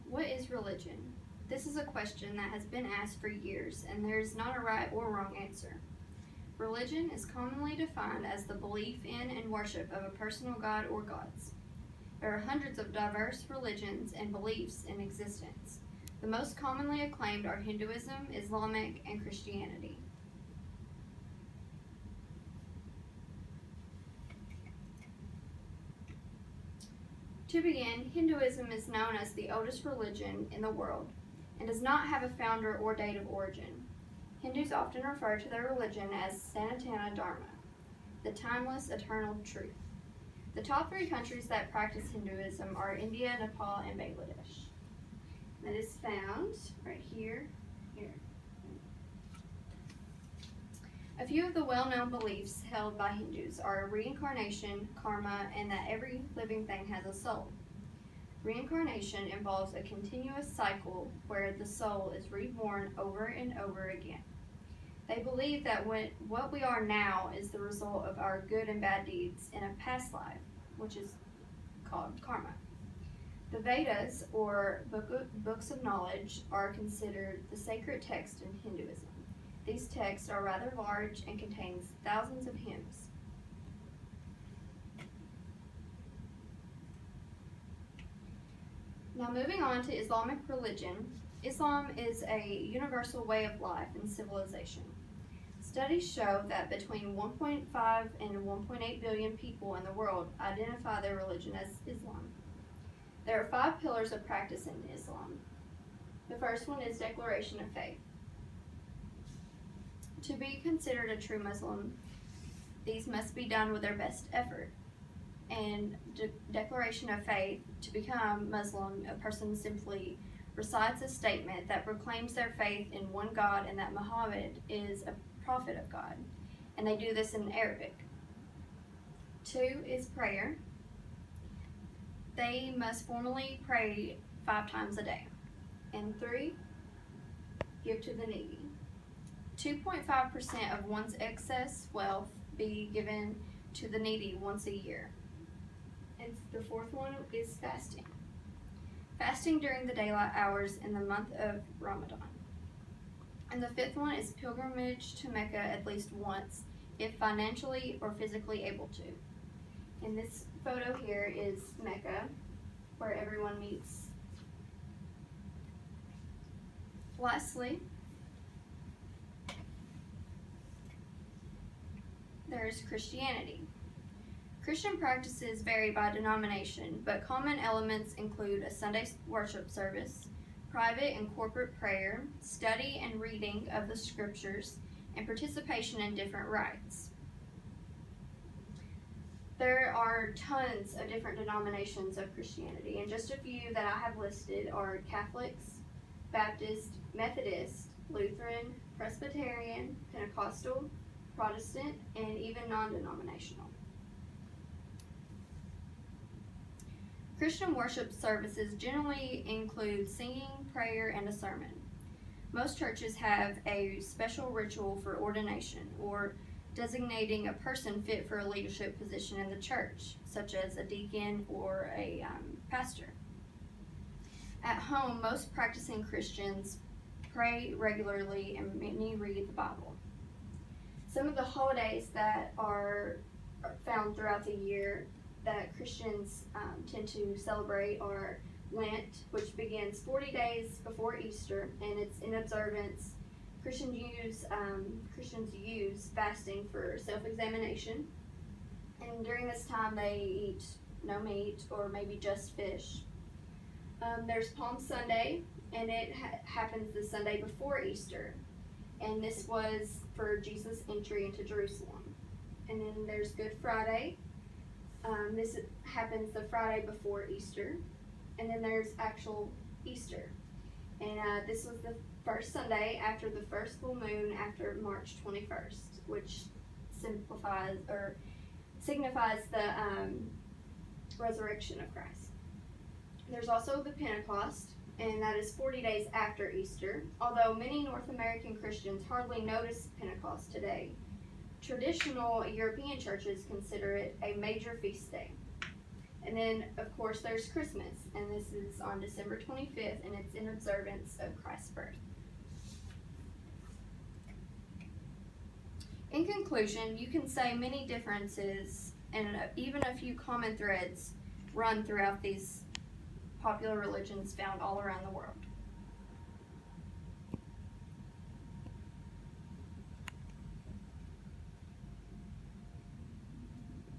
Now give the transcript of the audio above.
What is religion? This is a question that has been asked for years, and there is not a right or wrong answer. Religion is commonly defined as the belief in and worship of a personal god or gods. There are hundreds of diverse religions and beliefs in existence. The most commonly acclaimed are Hinduism, Islamic, and Christianity. To begin, Hinduism is known as the oldest religion in the world and does not have a founder or date of origin. Hindus often refer to their religion as Sanatana Dharma, the timeless, eternal truth. The top 3 countries that practice Hinduism are India, Nepal, and Bangladesh. That is found right here. A few of the well-known beliefs held by Hindus are reincarnation, karma, and that every living thing has a soul. Reincarnation involves a continuous cycle where the soul is reborn over and over again. They believe that what we are now is the result of our good and bad deeds in a past life, which is called karma. The Vedas, or books of knowledge, are considered the sacred text in Hinduism. These texts are rather large and contains thousands of hymns. Now moving on to Islamic religion, Islam is a universal way of life and civilization. Studies show that between 1.5 and 1.8 billion people in the world identify their religion as Islam. There are 5 pillars of practice in Islam. The first one is declaration of faith. To be considered a true Muslim, these must be done with their best effort. And declaration of faith, to become Muslim, a person simply recites a statement that proclaims their faith in one God and that Muhammad is a prophet of God. And they do this in Arabic. 2 is prayer. They must formally pray 5 times a day. And 3, give to the needy. 2.5% of one's excess wealth be given to the needy once a year. And the 4th one is fasting. Fasting during the daylight hours in the month of Ramadan. And the 5th one is pilgrimage to Mecca at least once, if financially or physically able to. And this photo here is Mecca, where everyone meets. Lastly, there's Christianity. Christian practices vary by denomination, but common elements include a Sunday worship service, private and corporate prayer, study and reading of the scriptures, and participation in different rites. There are tons of different denominations of Christianity, and just a few that I have listed are Catholics, Baptist, Methodist, Lutheran, Presbyterian, Pentecostal, Protestant, and even non-denominational. Christian worship services generally include singing, prayer, and a sermon. Most churches have a special ritual for ordination, or designating a person fit for a leadership position in the church, such as a deacon or a pastor. At home, most practicing Christians pray regularly and many read the Bible. Some of the holidays that are found throughout the year that Christians tend to celebrate are Lent, which begins 40 days before Easter, and it's in observance. Christians use fasting for self-examination, and during this time they eat no meat or maybe just fish. There's Palm Sunday, and it happens the Sunday before Easter, and this was for Jesus' entry into Jerusalem. And then there's Good Friday. This happens the Friday before Easter. And then there's actual Easter. And this was the first Sunday after the first full moon after March 21st, which signifies the resurrection of Christ. There's also the Pentecost, and that is 40 days after Easter, although many North American Christians hardly notice Pentecost today. Traditional European churches consider it a major feast day. And then, of course, there's Christmas, and this is on December 25th, and it's in observance of Christ's birth. In conclusion, you can say many differences and even a few common threads run throughout these popular religions found all around the world.